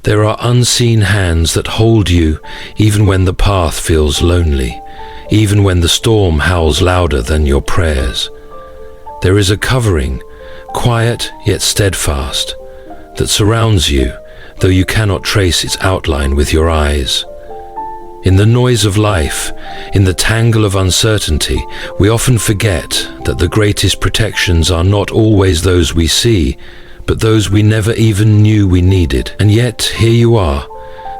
There are unseen hands that hold you even when the path feels lonely, even when the storm howls louder than your prayers. There is a covering, quiet yet steadfast, that surrounds you, though you cannot trace its outline with your eyes. In the noise of life, in the tangle of uncertainty, we often forget that the greatest protections are not always those we see, but those we never even knew we needed. And yet, here you are,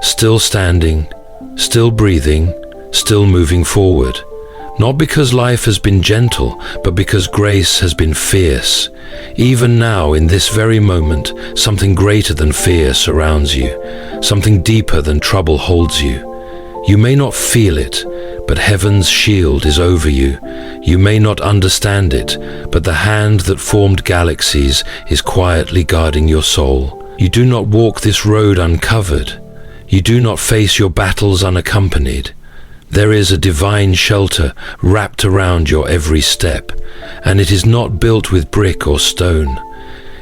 still standing, still breathing, still moving forward. Not because life has been gentle, but because grace has been fierce. Even now, in this very moment, something greater than fear surrounds you. Something deeper than trouble holds you. You may not feel it, but heaven's shield is over you. You may not understand it, but the hand that formed galaxies is quietly guarding your soul. You do not walk this road uncovered. You do not face your battles unaccompanied. There is a divine shelter wrapped around your every step, and it is not built with brick or stone.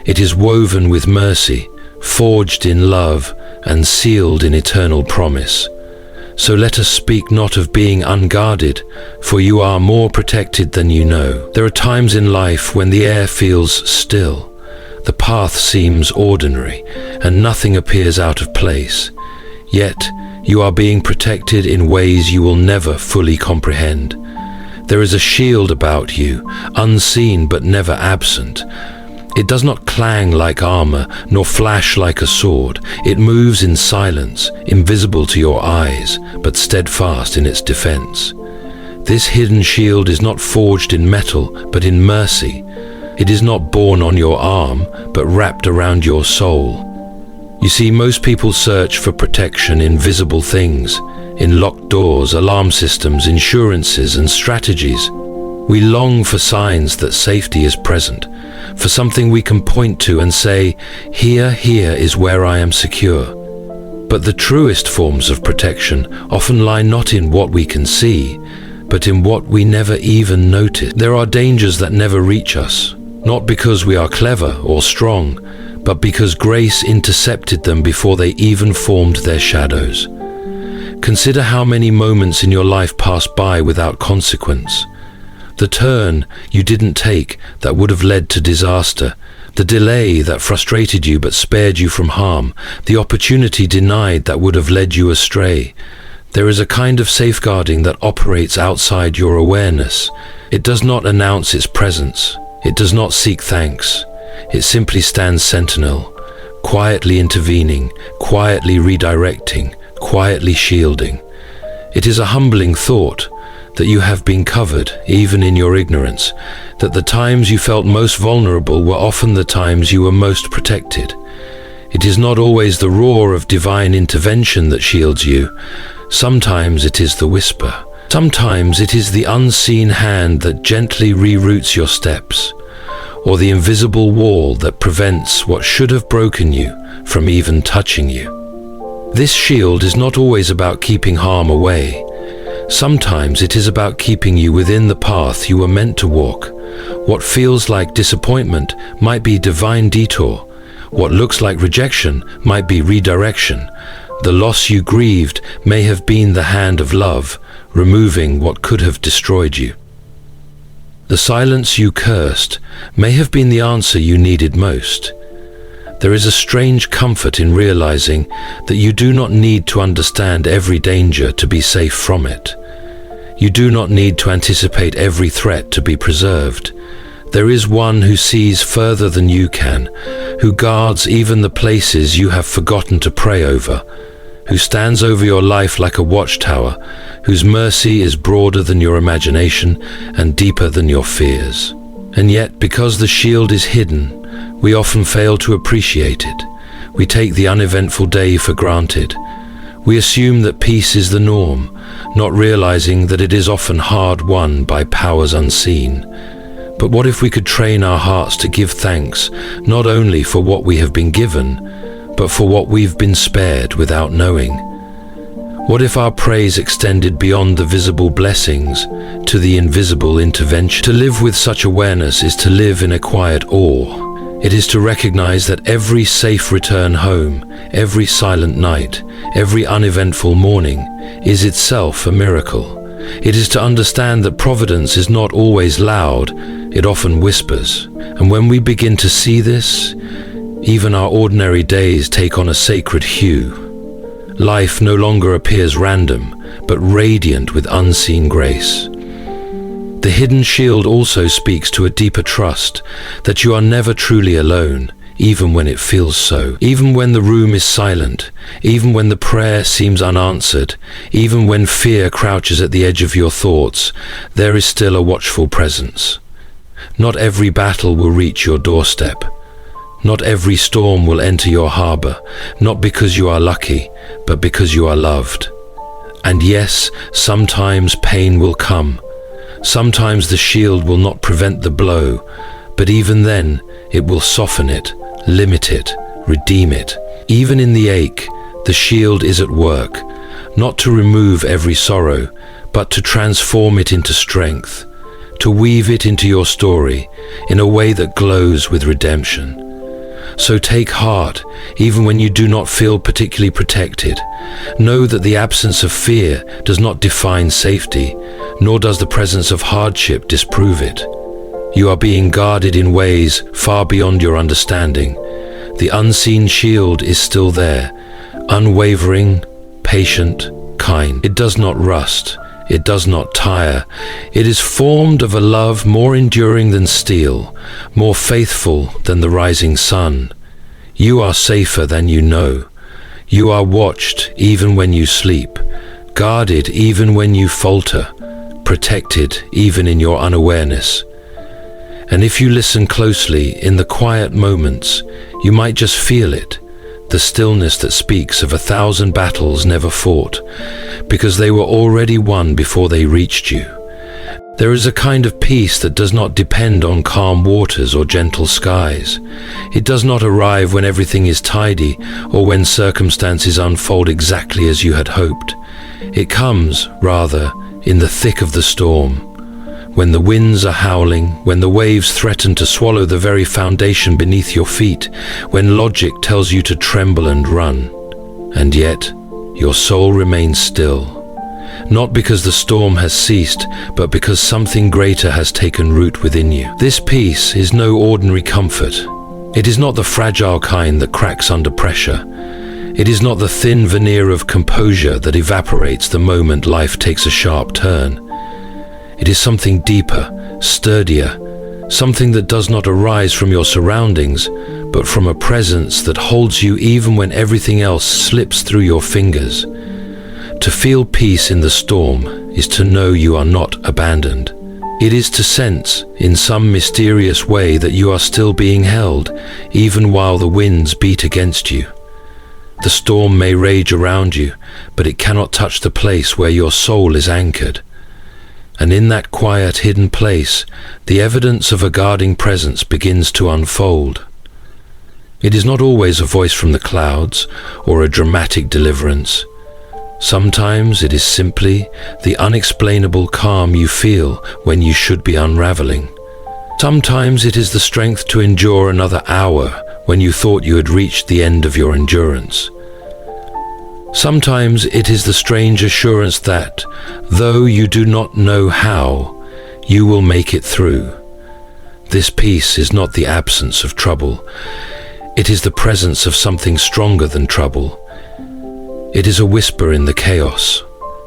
It is woven with mercy, forged in love, and sealed in eternal promise. So let us speak not of being unguarded, for you are more protected than you know. There are times in life when the air feels still, the path seems ordinary, and nothing appears out of place. Yet, you are being protected in ways you will never fully comprehend. There is a shield about you, unseen but never absent. It does not clang like armor, nor flash like a sword. It moves in silence, invisible to your eyes, but steadfast in its defense. This hidden shield is not forged in metal, but in mercy. It is not borne on your arm, but wrapped around your soul. You see, most people search for protection in visible things, in locked doors, alarm systems, insurances, and strategies. We long for signs that safety is present, for something we can point to and say, here is where I am secure. But the truest forms of protection often lie not in what we can see, but in what we never even notice. There are dangers that never reach us, not because we are clever or strong, but because grace intercepted them before they even formed their shadows. Consider how many moments in your life pass by without consequence. The turn you didn't take that would have led to disaster, the delay that frustrated you but spared you from harm, the opportunity denied that would have led you astray. There is a kind of safeguarding that operates outside your awareness. It does not announce its presence. It does not seek thanks. It simply stands sentinel, quietly intervening, quietly redirecting, quietly shielding. It is a humbling thought that you have been covered, even in your ignorance, that the times you felt most vulnerable were often the times you were most protected. It is not always the roar of divine intervention that shields you. Sometimes it is the whisper. Sometimes it is the unseen hand that gently reroutes your steps, or the invisible wall that prevents what should have broken you from even touching you. This shield is not always about keeping harm away. Sometimes it is about keeping you within the path you were meant to walk. What feels like disappointment might be divine detour. What looks like rejection might be redirection. The loss you grieved may have been the hand of love, removing what could have destroyed you. The silence you cursed may have been the answer you needed most. There is a strange comfort in realizing that you do not need to understand every danger to be safe from it. You do not need to anticipate every threat to be preserved. There is one who sees further than you can, who guards even the places you have forgotten to pray over, who stands over your life like a watchtower, whose mercy is broader than your imagination and deeper than your fears. And yet, because the shield is hidden, we often fail to appreciate it. We take the uneventful day for granted. We assume that peace is the norm, not realizing that it is often hard won by powers unseen. But what if we could train our hearts to give thanks, not only for what we have been given, but for what we've been spared without knowing? What if our praise extended beyond the visible blessings to the invisible intervention? To live with such awareness is to live in a quiet awe, It is to recognize that every safe return home, every silent night, every uneventful morning is itself a miracle. It is to understand that providence is not always loud, it often whispers. And when we begin to see this, even our ordinary days take on a sacred hue. Life no longer appears random, but radiant with unseen grace. The hidden shield also speaks to a deeper trust that you are never truly alone, even when it feels so. Even when the room is silent, even when the prayer seems unanswered, even when fear crouches at the edge of your thoughts, there is still a watchful presence. Not every battle will reach your doorstep. Not every storm will enter your harbor, not because you are lucky, but because you are loved. And yes, sometimes pain will come. Sometimes the shield will not prevent the blow, but even then, it will soften it, limit it, redeem it. Even in the ache, the shield is at work, not to remove every sorrow, but to transform it into strength, to weave it into your story in a way that glows with redemption. So take heart, even when you do not feel particularly protected. Know that the absence of fear does not define safety, nor does the presence of hardship disprove it. You are being guarded in ways far beyond your understanding. The unseen shield is still there, unwavering, patient, kind. It does not rust. It does not tire. It is formed of a love more enduring than steel, more faithful than the rising sun. You are safer than you know. You are watched even when you sleep, guarded even when you falter, protected even in your unawareness. And if you listen closely in the quiet moments, you might just feel it. The stillness that speaks of 1,000 battles never fought, because they were already won before they reached you. There is a kind of peace that does not depend on calm waters or gentle skies. It does not arrive when everything is tidy or when circumstances unfold exactly as you had hoped. It comes, rather, in the thick of the storm, when the winds are howling, when the waves threaten to swallow the very foundation beneath your feet, when logic tells you to tremble and run. And yet, your soul remains still. Not because the storm has ceased, but because something greater has taken root within you. This peace is no ordinary comfort. It is not the fragile kind that cracks under pressure. It is not the thin veneer of composure that evaporates the moment life takes a sharp turn. It is something deeper, sturdier, something that does not arise from your surroundings, but from a presence that holds you even when everything else slips through your fingers. To feel peace in the storm is to know you are not abandoned. It is to sense, in some mysterious way, that you are still being held, even while the winds beat against you. The storm may rage around you, but it cannot touch the place where your soul is anchored. And in that quiet, hidden place, the evidence of a guarding presence begins to unfold. It is not always a voice from the clouds or a dramatic deliverance. Sometimes it is simply the unexplainable calm you feel when you should be unraveling. Sometimes it is the strength to endure another hour when you thought you had reached the end of your endurance. Sometimes it is the strange assurance that, though you do not know how, you will make it through. This peace is not the absence of trouble. It is the presence of something stronger than trouble. It is a whisper in the chaos,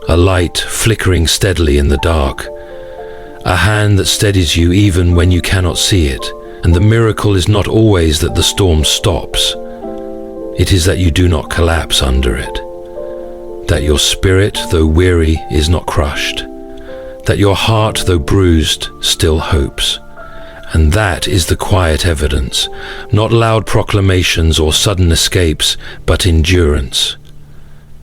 a light flickering steadily in the dark, a hand that steadies you even when you cannot see it. And the miracle is not always that the storm stops. It is that you do not collapse under it. That your spirit, though weary, is not crushed. That your heart, though bruised, still hopes. And that is the quiet evidence, not loud proclamations or sudden escapes, but endurance.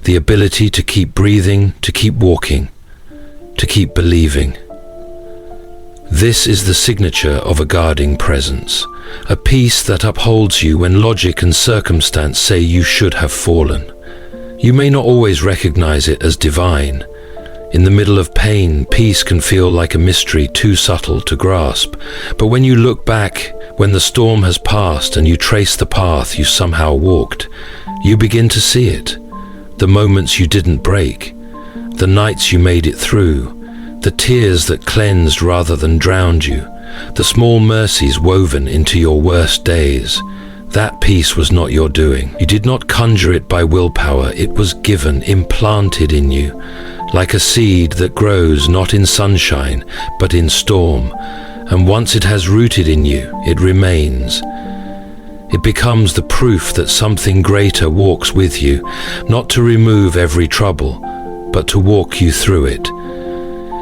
The ability to keep breathing, to keep walking, to keep believing. This is the signature of a guarding presence, a peace that upholds you when logic and circumstance say you should have fallen. You may not always recognize it as divine. In the middle of pain, peace can feel like a mystery too subtle to grasp. But when you look back, when the storm has passed and you trace the path you somehow walked, you begin to see it. The moments you didn't break, the nights you made it through, the tears that cleansed rather than drowned you, the small mercies woven into your worst days. That peace was not your doing. You did not conjure it by willpower. It was given, implanted in you, like a seed that grows not in sunshine, but in storm. And once it has rooted in you, it remains. It becomes the proof that something greater walks with you, not to remove every trouble, but to walk you through it.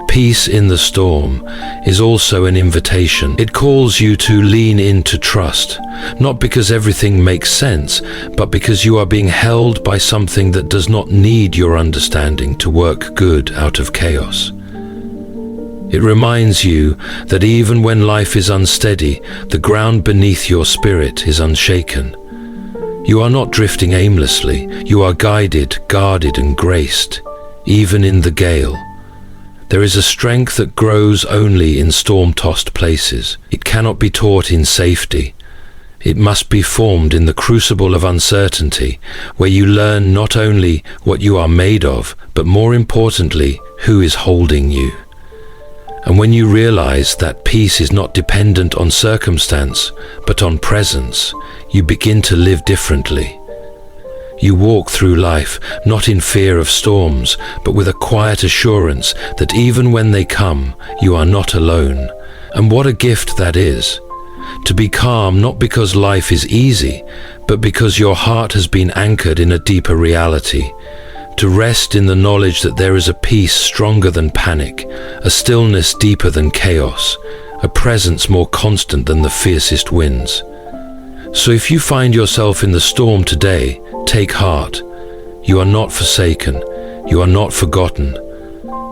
Peace in the storm is also an invitation. It calls you to lean into trust, not because everything makes sense, but because you are being held by something that does not need your understanding to work good out of chaos. It reminds you that even when life is unsteady, the ground beneath your spirit is unshaken. You are not drifting aimlessly. You are guided, guarded, and graced, even in the gale. There is a strength that grows only in storm-tossed places. It cannot be taught in safety. It must be formed in the crucible of uncertainty, where you learn not only what you are made of, but more importantly, who is holding you. And when you realize that peace is not dependent on circumstance, but on presence, you begin to live differently. You walk through life not in fear of storms, but with a quiet assurance that even when they come, you are not alone. And what a gift that is! To be calm not because life is easy, but because your heart has been anchored in a deeper reality. To rest in the knowledge that there is a peace stronger than panic, a stillness deeper than chaos, a presence more constant than the fiercest winds. So if you find yourself in the storm today, take heart. You are not forsaken. You are not forgotten.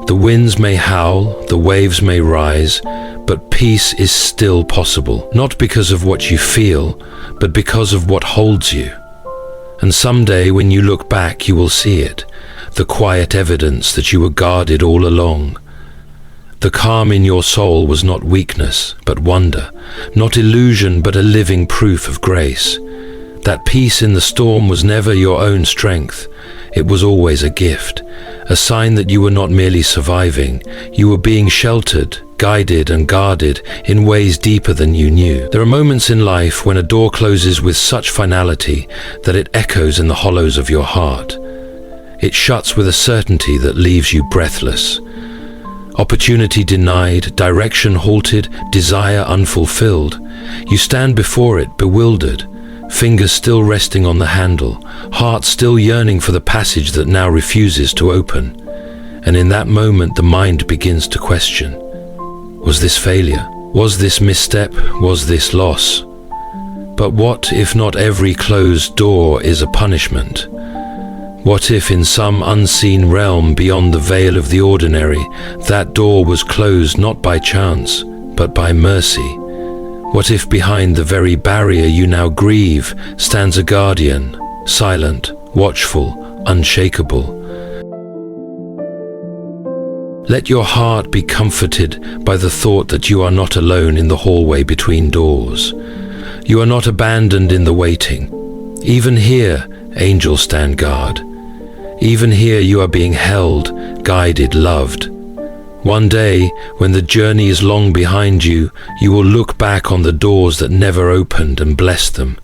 The winds may howl, the waves may rise, but peace is still possible, not because of what you feel, but because of what holds you. And someday when you look back, you will see it, the quiet evidence that you were guarded all along. The calm in your soul was not weakness, but wonder, not illusion, but a living proof of grace. That peace in the storm was never your own strength. It was always a gift, a sign that you were not merely surviving, you were being sheltered, guided and guarded in ways deeper than you knew. There are moments in life when a door closes with such finality that it echoes in the hollows of your heart. It shuts with a certainty that leaves you breathless. Opportunity denied, direction halted, desire unfulfilled. You stand before it bewildered, fingers still resting on the handle, heart still yearning for the passage that now refuses to open. And in that moment the mind begins to question. Was this failure? Was this misstep? Was this loss? But what if not every closed door is a punishment? What if in some unseen realm beyond the veil of the ordinary, that door was closed not by chance, but by mercy? What if behind the very barrier you now grieve stands a guardian, silent, watchful, unshakable? Let your heart be comforted by the thought that you are not alone in the hallway between doors. You are not abandoned in the waiting. Even here, angels stand guard. Even here you are being held, guided, loved. One day, when the journey is long behind you, you will look back on the doors that never opened and bless them.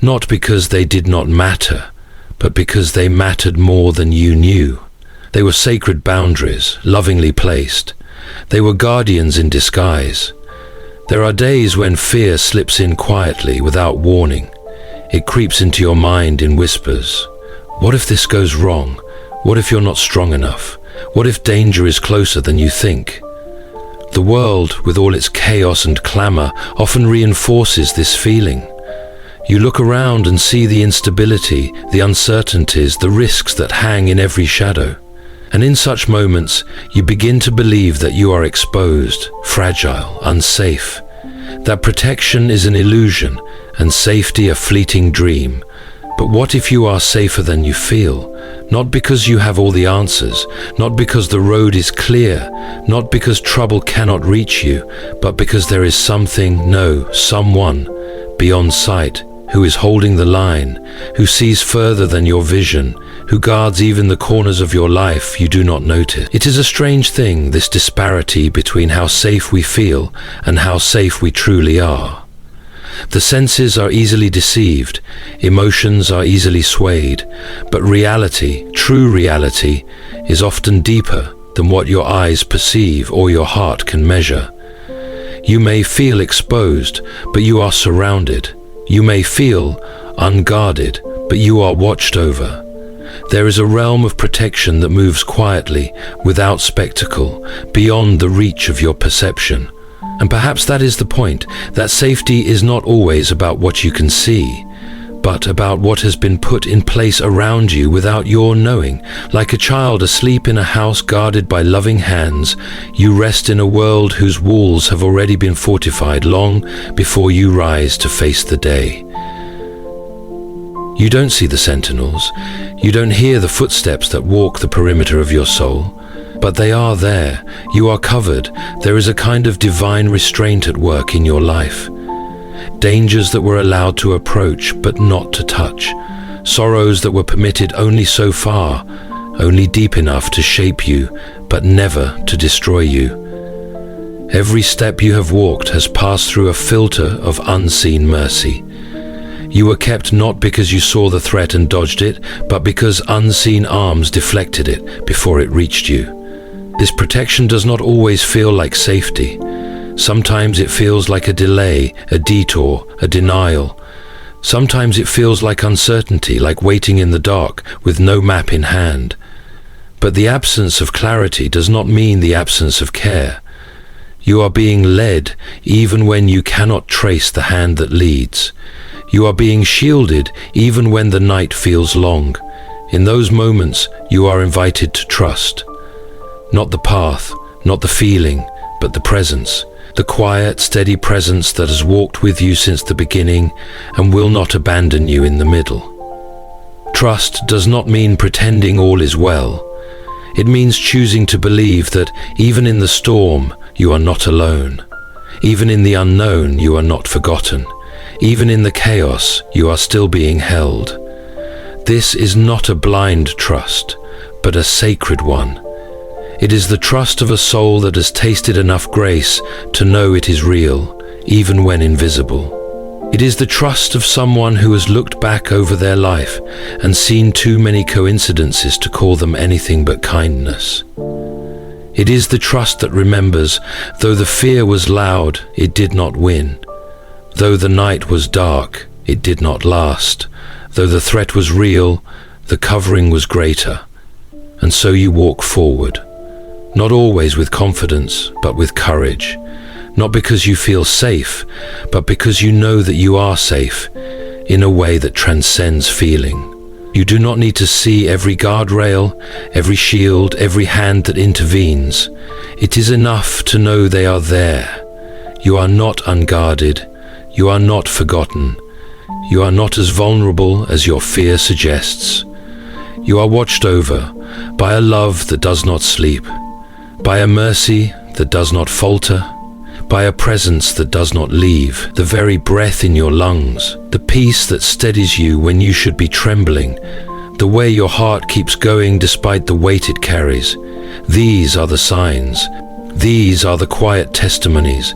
Not because they did not matter, but because they mattered more than you knew. They were sacred boundaries, lovingly placed. They were guardians in disguise. There are days when fear slips in quietly, without warning. It creeps into your mind in whispers. What if this goes wrong? What if you're not strong enough? What if danger is closer than you think? The world, with all its chaos and clamor, often reinforces this feeling. You look around and see the instability, the uncertainties, the risks that hang in every shadow. And in such moments, you begin to believe that you are exposed, fragile, unsafe, that protection is an illusion and safety a fleeting dream. But what if you are safer than you feel? Not because you have all the answers, not because the road is clear, not because trouble cannot reach you, but because there is something, no, someone, beyond sight, who is holding the line, who sees further than your vision, who guards even the corners of your life you do not notice. It is a strange thing, this disparity between how safe we feel and how safe we truly are. The senses are easily deceived, emotions are easily swayed, but reality, true reality, is often deeper than what your eyes perceive or your heart can measure. You may feel exposed, but you are surrounded. You may feel unguarded, but you are watched over. There is a realm of protection that moves quietly, without spectacle, beyond the reach of your perception. And perhaps that is the point, that safety is not always about what you can see, but about what has been put in place around you without your knowing. Like a child asleep in a house guarded by loving hands, you rest in a world whose walls have already been fortified long before you rise to face the day. You don't see the sentinels, you don't hear the footsteps that walk the perimeter of your soul, but they are there. You are covered. There is a kind of divine restraint at work in your life. Dangers that were allowed to approach but not to touch. Sorrows that were permitted only so far, only deep enough to shape you, but never to destroy you. Every step you have walked has passed through a filter of unseen mercy. You were kept not because you saw the threat and dodged it, but because unseen arms deflected it before it reached you. This protection does not always feel like safety. Sometimes it feels like a delay, a detour, a denial. Sometimes it feels like uncertainty, like waiting in the dark with no map in hand. But the absence of clarity does not mean the absence of care. You are being led even when you cannot trace the hand that leads. You are being shielded even when the night feels long. In those moments, you are invited to trust. Not the path, not the feeling, but the presence. The quiet, steady presence that has walked with you since the beginning and will not abandon you in the middle. Trust does not mean pretending all is well. It means choosing to believe that even in the storm, you are not alone. Even in the unknown, you are not forgotten. Even in the chaos, you are still being held. This is not a blind trust, but a sacred one. It is the trust of a soul that has tasted enough grace to know it is real, even when invisible. It is the trust of someone who has looked back over their life and seen too many coincidences to call them anything but kindness. It is the trust that remembers, though the fear was loud, it did not win. Though the night was dark, it did not last. Though the threat was real, the covering was greater. And so you walk forward. Not always with confidence, but with courage. Not because you feel safe, but because you know that you are safe in a way that transcends feeling. You do not need to see every guardrail, every shield, every hand that intervenes. It is enough to know they are there. You are not unguarded. You are not forgotten. You are not as vulnerable as your fear suggests. You are watched over by a love that does not sleep, by a mercy that does not falter, by a presence that does not leave, the very breath in your lungs, the peace that steadies you when you should be trembling, the way your heart keeps going despite the weight it carries. These are the signs. These are the quiet testimonies.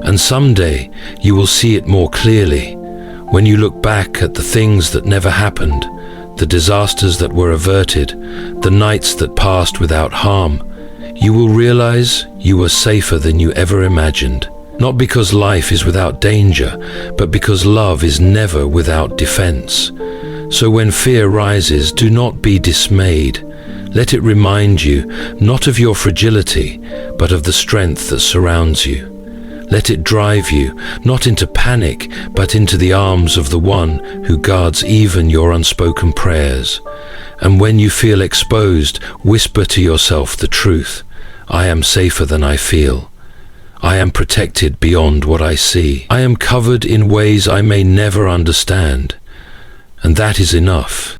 And someday you will see it more clearly when you look back at the things that never happened, the disasters that were averted, the nights that passed without harm. You will realize you were safer than you ever imagined. Not because life is without danger, but because love is never without defense. So when fear rises, do not be dismayed. Let it remind you not of your fragility, but of the strength that surrounds you. Let it drive you, not into panic, but into the arms of the one who guards even your unspoken prayers. And when you feel exposed, whisper to yourself the truth. I am safer than I feel. I am protected beyond what I see. I am covered in ways I may never understand. and that is enough.